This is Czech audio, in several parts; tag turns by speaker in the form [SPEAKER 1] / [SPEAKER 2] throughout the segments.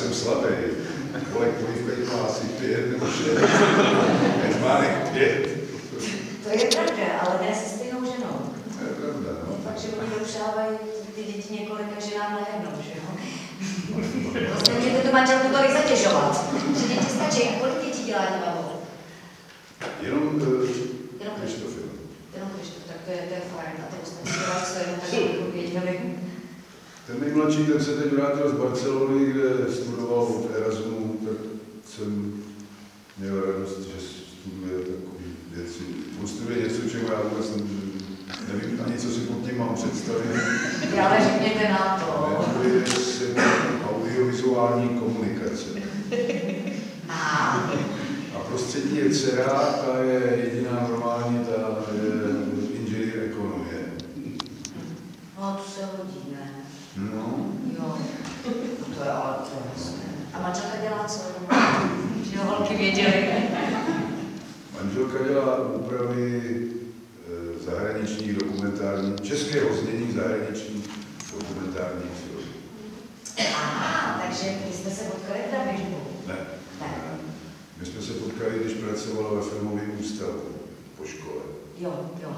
[SPEAKER 1] jsem slabý. Kolik polívka má asi 5 nebo 6. Má 5.
[SPEAKER 2] To je pravda, ale ne se stejnou ženou.
[SPEAKER 1] To je pravda, no.
[SPEAKER 2] Je fakt, že oni dorušávají ty děti několika ženám najednou, že jo? Vlastně můžete tu manželku tolik zatěžovat. Že děti stačí. A kolik dětí dělá divadlo?
[SPEAKER 1] Jenom
[SPEAKER 2] Jenom
[SPEAKER 1] Krištof.
[SPEAKER 2] Jenom Krištof, tak to je fajn. A to ostatní dělá co jenom tak jedinovým.
[SPEAKER 1] Ten nejmladší, ten se teď vrátil z Barcelony, kde studoval v Erasmu, tak jsem měl radost, že studuje takové věci. On studuje něco, čemu já vůbec nevím ani, co si pod tím mám představit.
[SPEAKER 2] Ale řekněte na to.
[SPEAKER 1] Jmenuje se audiovizuální komunikace. A prostřední je dcera, ta je jediná normální, ta je inženýr ekonomie.
[SPEAKER 2] No, to se hodí, ne?
[SPEAKER 1] No.
[SPEAKER 2] Jo. To je ale to jasné. A manželka dělá co? Že ho holky věděli.
[SPEAKER 1] Manželka dělá úpravy zahraničních dokumentárních, českého znění zahraničních dokumentárních filmů.
[SPEAKER 2] Aha, takže vy jste se potkali v Dabingu?
[SPEAKER 1] Ne. My jsme se potkali, když pracovala ve filmovém ústavu po škole.
[SPEAKER 2] Jo. Tak,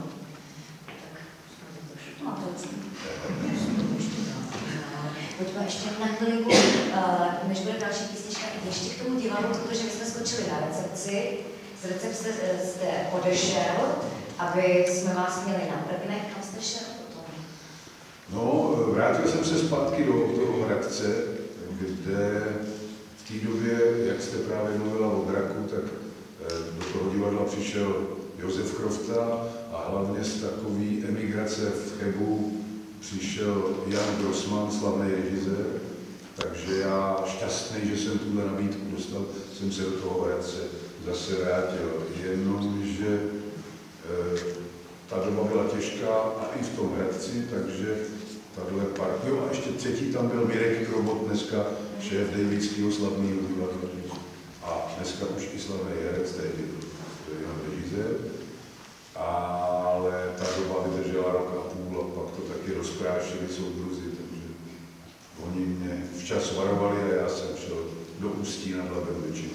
[SPEAKER 2] no to pojďme ještě na chvilku, než bude další písnička, ještě k tomu divadlu, protože my jsme skočili na recepci. Z recepce jste odešel, aby jsme vás měli na prvnek. Kam jste šel potom?
[SPEAKER 1] No, vrátil jsem se zpátky do toho Hradce, kde v té době, jak jste právě mluvila o draku, tak do toho divadla přišel Josef Krofta a hlavně z takové emigrace v Chebu přišel Jan Grossman, slavný režisér. Takže já šťastný, že jsem tuhle nabídku dostal, jsem se do toho Hradce zase vrátil. Jenomže ta doba byla těžká a i v tom Hradci, takže tahle partia. Jo, a ještě třetí tam byl Mirek Krobot, dneska šéf Davidského slavného divadla. A dneska už i slavný herec, tehdy to je jenom režisér. Ale ta doba vydržela rok a půl a pak to taky rozprášili soudruzi, takže oni mě včas varovali a já jsem šel do Ústí nad Labem většinou.